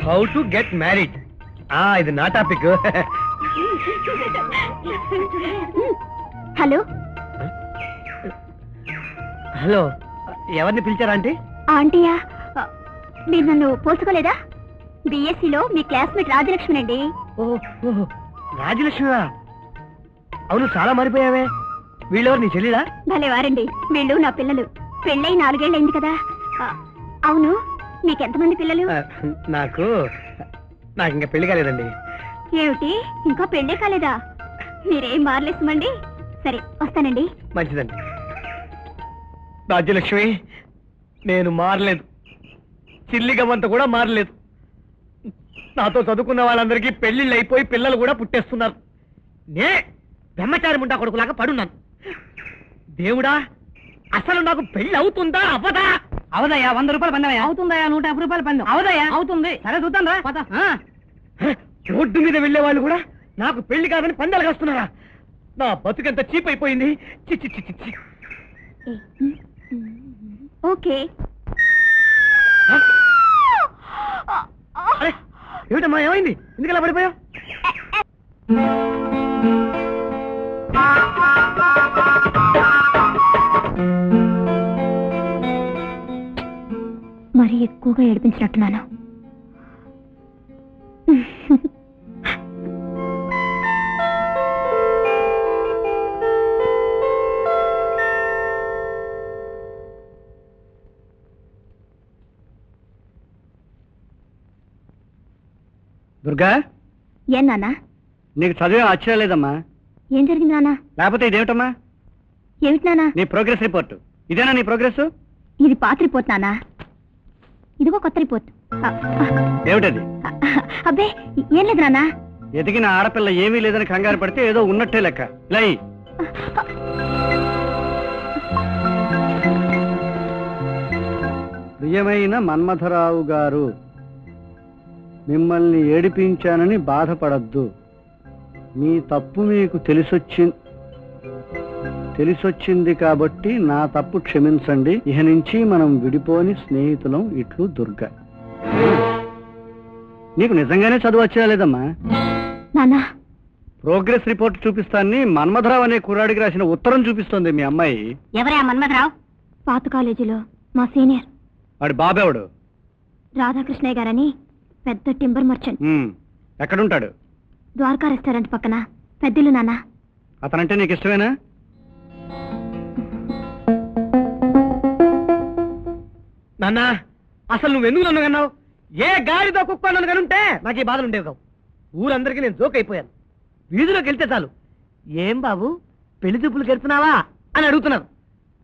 How to get married. ఇది నా topic. Hello hello, ఎవరిని పిలిచారా ఆంటీ? ఆంటీయా, మీరు నన్ను పోసుకోలేదా? బిఎస్సిలో మీ క్లాస్మేట్ రాజలక్ష్మి అండి. రాజలక్ష్మి? అవును, చాలా మారిపోయావే. వీళ్ళెవరు, నీ చెల్లిలా? భలే వారండి, వీళ్ళు నా పిల్లలు. పెళ్ళై 4 ఏళ్ళైంది కదా. అవును, మీకెంతమంది పిల్లలు? నాకు ఇంకా పెళ్లి కాలేదండి. ఏమిటి, ఇంకా పెళ్ళే కాలేదా? మీరేం మారలేసమండి. సరే, వస్తానండి. మంచిదండి. రాజ్యలక్ష్మి, నేను మారలేదు. చిల్లిగమ్మంత కూడా మారలేదు. నాతో చదువుకున్న వాళ్ళందరికీ పెళ్లిళ్ళు అయిపోయి పిల్లలు కూడా పుట్టేస్తున్నారు. నే బ్రహ్మచారి ముండా కొడుకులాగా పడున్నాను. దేవుడా, అసలు నాకు పెళ్లి అవుతుందా అవ్వదా? అవదయ్యా, 100 రూపాయలు పందమయ్యా. అవుతుందయ్యా, 150 రూపాయలు పందం. అవదయ్యా, అవుతుంది. సరే చూద్దాం రా. రోడ్డు మీద వెళ్లే వాళ్ళు కూడా నాకు పెళ్లి కాదని పందాలు కాస్తున్నారా? నా బతుకెంత చీప్ అయిపోయింది. చిచ్చి చిచ్చి చి. ఓకే. ఏమిటమ్మా, ఏమైంది? ఎందుకలా పడిపోయావు? మరి ఎక్కువగా ఏడిపించినట్టున్నాను. దుర్గా, ఏం నాన్నా? నీకు చదివే ఆశ్చర్యలేదమ్మా. ఏం జరిగింది నాన్నా? లేకపోతే ఇదేమిటమ్మా? ఏమిటి నాన్నా? నీ ప్రోగ్రెస్ రిపోర్ట్. ఇదేనా నీ ప్రోగ్రెస్? ఇది పాత రిపోర్ట్ నాన్నా. ఇదిగో కొత్త రిపోర్ట్. ఏమిటది? అబ్బే, ఏం లేదు నాన్నా. ఎదిగిన ఆడపిల్ల ఏమీ లేదని కంగారు పడితే ఏదో ఉన్నట్టే లెక్క. లై, ప్రియమైన మన్మథరావు గారు, మిమ్మల్ని ఏడిపించానని బాధపడద్దు. మీ తప్పు మీకు తెలిసొచ్చింది కాబట్టి నా తప్పు క్షమించండి. ఇహ నుంచి మనం విడిపోని స్నేహితులం. ఇట్లు దుర్గా. నీకు నిజంగానే చదువు వచ్చేలేదమ్మా. నాన్నా, ప్రోగ్రెస్ రిపోర్ట్ చూపిస్తానని మన్మథరావు అనే కుర్రాడికి రాసిన ఉత్తరం చూపిస్తోంది మీ అమ్మాయి. ఎవరా మన్మథరావు? పాత కాలేజీలో మా సీనియర్. వాడి బాబెవడు? రాధాకృష్ణయ్య గారని పెద్ద టింబర్ మర్చెంట్. ఎక్కడుంటాడు? ద్వారకా రెస్టారెంట్ పక్కన పెద్దిల్లు నాన్న. అతనంటే నీకు ఇష్టమేనా? నాన్న, అసలు నువ్వెందుకు నన్ను కన్నావు? ఏ గాడితో కుక్క నన్ను కనుంటే నాకు ఈ బాధలు ఉండేవి కావు. ఊరందరికీ నేను జోక్ అయిపోయాను. వీధిలోకి వెళ్తే చాలు, ఏం బాబు పెళ్లి చూపులు గెలుతున్నావా అని అడుగుతున్నారు.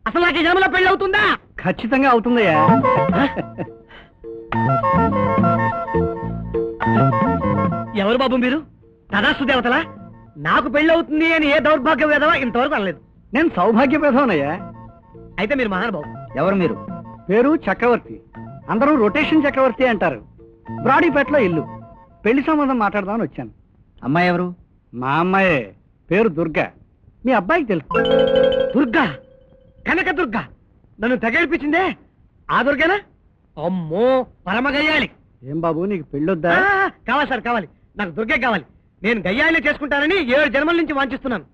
అసలు నాకు ఈ జన్మలో పెళ్లి అవుతుందా? ఖచ్చితంగా అవుతుందయ్యా. ఎవరు బాబు మీరు? తదాస్తు దేవతలా? నాకు పెళ్లి అవుతుంది అని ఏ దౌర్భాగ్య వేదవా ఇంతవరకు అనలేదు. నేను సౌభాగ్య వేదవనయ్యా. అయితే మీరు మహానుభావు. ఎవరు మీరు? పేరు చక్రవర్తి. అందరూ రొటేషన్ చక్రవర్తి అంటారు. బ్రాడీపేటలో ఇల్లు. పెళ్లి సంబంధం మాట్లాడదామని వచ్చాను. అమ్మాయి ఎవరు? మా అమ్మాయే. పేరు దుర్గా. మీ అబ్బాయికి తెలుసు. దుర్గా? కనక దుర్గా? నన్ను తెగేడిపించిందే ఆ దుర్గేనా? అమ్మో, పరమగయ్యాలి. ఏం బాబు, నీకు పెళ్ళొద్దా? కావాలి సార్, కావాలి. నాకు దుర్గే కావాలి. నేను గయ్యాలే చేసుకుంటానని 7 జన్మల నుంచి వాంఛిస్తున్నాను.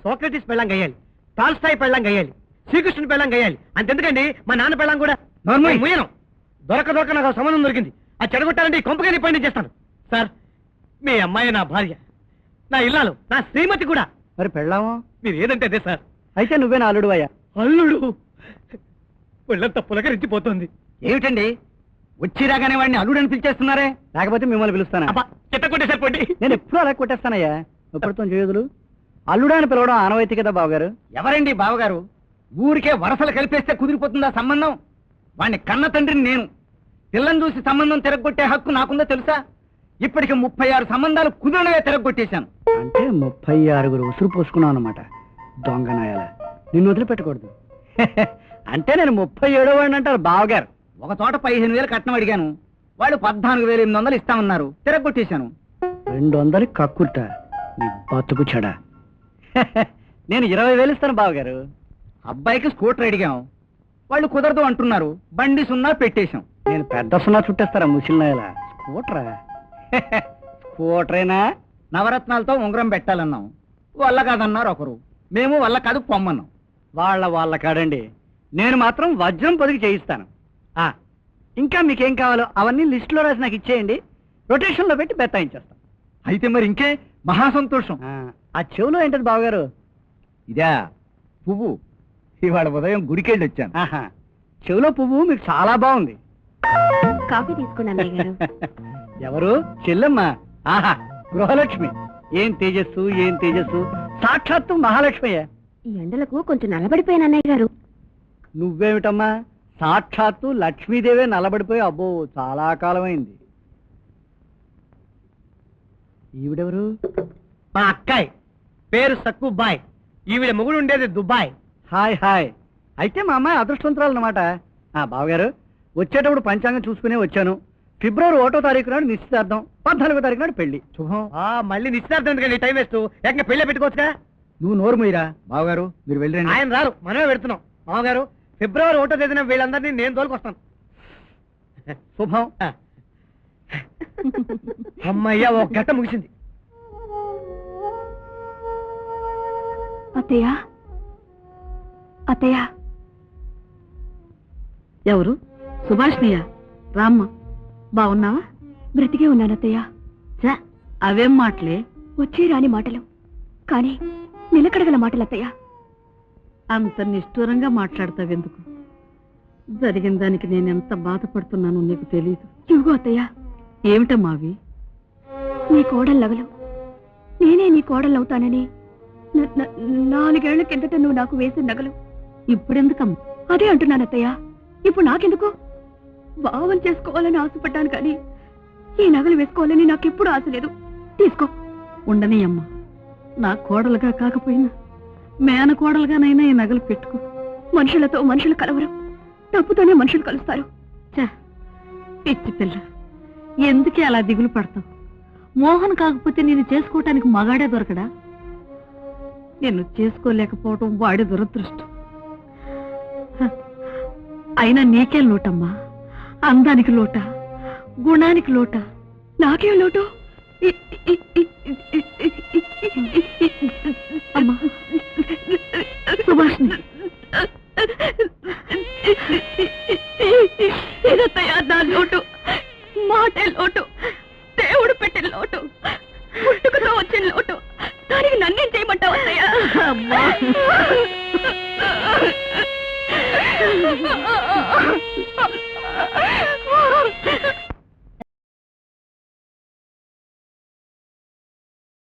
సోక్రటీస్ పెళ్ళం గయ్యాలి, టాల్స్టాయ్ పెళ్ళం గయ్యాలి, శ్రీకృష్ణుని పెళ్ళం గయ్యాలి. అంతెందుకండి, మా నాన్న పెళ్ళం కూడా. ముయ్యను. దొరక నాకు సంబంధం దొరికింది. అది చెడగొట్టాలంటే ఈ కొంపగా పని చేస్తాను. సార్, మీ అమ్మాయి నా భార్య, నా ఇల్లాలు, నా శ్రీమతి కూడా. మరి పెళ్ళామో? మీరు ఏదంటే అదే సార్. అయితే నువ్వే నా అల్లుడు అయ్యా. అల్లుడు? ఒళ్ళంతా పులకరించిపోతుంది. ఏమిటండి, వచ్చి రాగానే వాడిని అల్లుడు అని పిలిచేస్తున్నారే? లేకపోతే మిమ్మల్ని పిలుస్తానా? చెత్త కొట్టే సరిపోండి. నేను ఎప్పుడు అలా కొట్టేస్తానయ్యా. ఎప్పటితో చేయదులు. అల్లుడా అని పిలవడం ఆనవాయితీ కదా బావగారు. ఎవరండి బావగారు? ఊరికే వరసలు కలిపేస్తే కుదిరిపోతుందా సంబంధం? వాడిని కన్న తండ్రిని నేను. పిల్లని చూసి సంబంధం తిరగొట్టే హక్కు నాకుందో తెలుసా? ఇప్పటికి 36 సంబంధాలు కుదిరినవే తిరగొట్టేశాను. అంటే 36 ఉసురు పోసుకున్నావు అన్నమాట. దొంగనాయాల, నిన్ను వదిలిపెట్టకూడదు. అంటే నేను 37వ వాడిని అంటారు బావగారు. ఒక చోట 15,000 కట్నం అడిగాను. వాళ్ళు 14,800 ఇస్తామన్నారు. తిరగొట్టేశాను. 200 కక్కుర్ట. నీ బతుకు చెడ. నేను 20,000 ఇస్తాను బావగారు. అబ్బాయికి స్కూటర్ అడిగాం. వాళ్ళు కుదరదు అంటున్నారు. బండి సున్నా పెట్టేశాం. నేను పెద్ద సున్నా చుట్టేస్తారా ముసిలినాయలా? స్కూటరేనా? నవరత్నాలతో ఉంగరం పెట్టాలన్నాం, వల్ల కాదన్నారు ఒకరు, మేము వల్ల కాదు పొమ్మన్నాం. వాళ్ళ కాడండి, నేను మాత్రం వజ్రం పొదిగి చేయిస్తాను. ఇంకా మీకేం కావాలో అవన్నీ లిస్టులో రాసి నాకు ఇచ్చేయండి, రొటేషన్లో పెట్టి బెత్తాయించేస్తాం. అయితే మరి ఇంకే మహా సంతోషం. ఆ చెవులో ఏంటది బావగారు? ఇదా పువ్వు, ఇవాళ ఉదయం గుడికెళ్ళి వచ్చాను. చెవులో పువ్వు మీకు చాలా బాగుంది. కాఫీ తీసుకుని అన్నయ్య గారు. ఎవరు? చెల్లెమ్మ. ఆహా, గృహలక్ష్మి. ఏం తేజస్సు, ఏం తేజస్సు, సాక్షాత్తు మహాలక్ష్మయ్య. ఈ ఎండలకు కొంచెం నల్లబడిపోయాను అన్నయ్య గారు. నువ్వేమిటమ్మా, సాక్షాత్తు లక్ష్మీదేవే నల్లబడిపోయి అబ్బో చాలా కాలమైంది. ఈవిడెవరు? మా అక్కాయ్, పేరు సక్కుబాయ్. ఈవిడ మొగుడు ఉండేది దుబాయ్. Hi hi. అయితే మా అమ్మాయి అదృష్టవంతురాలు అన్నమాట. బావగారు, వచ్చేటప్పుడు పంచాంగం చూసుకునే వచ్చాను. ఫిబ్రవరి 1వ తారీఖు నాడు నిశ్చితార్థం, 14వ తారీఖు నాడు పెళ్లి. శుభం. మళ్ళీ నిశ్చితార్థం ఎందుకండి, టైం వేస్ట్. ఏకంగా పెళ్ళే పెట్టుకోవచ్చుగా. నువ్వు నోరు మీరా. బావగారు మీరు వెళ్ళండి. ఆయన రారు, మనమే పెడుతున్నాం. మామగారు, ఫిబ్రవరి 1వ తేదీన వీళ్ళందరినీ నేను తోలుకొస్తాను. శుభం. అమ్మయ్య, ఒక గంట ముగిసింది. అత్తయ్య, అత్తయ్య. ఎవరు? సుభాష్నియా? రామ్మ, బాగున్నావా? బ్రతికే ఉన్నాను అత్తయ్య. అవేం మాటలే? వచ్చి రాని మాటలు, కానీ నిలకడగల మాటలు అత్తయ్య. అంత నిష్ఠూరంగా మాట్లాడతావెందుకు? జరిగిన దానికి నేనెంత బాధపడుతున్నానో నీకు తెలీదు. ఇవిగో అత్తయ్య. ఏమిటమ్మావి? నీ కోడలు నగలు నేనే నీ కోడలు అవుతానని 4 ఏళ్ల కిందట నువ్వు నాకు వేసిన నగలు ఇప్పుడెందుకమ్మ? అదే అంటున్నాను అత్తయ్య. ఇప్పుడు నాకెందుకు? భావం చేసుకోవాలని ఆశపడ్డాను, కానీ ఈ నగలు వేసుకోవాలని నాకెప్పుడు ఆశ లేదు. తీసుకో. ఉండని అమ్మ, నా కోడలుగా కాకపోయినా మేన కోడలుగానైనా ఈ నగలు పెట్టుకో. మనుషులతో మనుషులు కలవరు, డబ్బుతోనే మనుషులు కలుస్తారు. పిచ్చి పిల్ల, ఎందుకే అలా దిగులు పడతావు? మోహన్ కాకపోతే నేను చేసుకోవటానికి మగాడే దొరకడా? నిన్ను చేసుకోలేకపోవటం వాడి దురదృష్టం. అయినా నీకే లోటమ్మా. అందానికి లోట, గుణానికి లోట. నాకేం లోటు? అమ్మా సుభాష్ని, ఇదత్తయ్య నా లోటు, మాటే లోటు.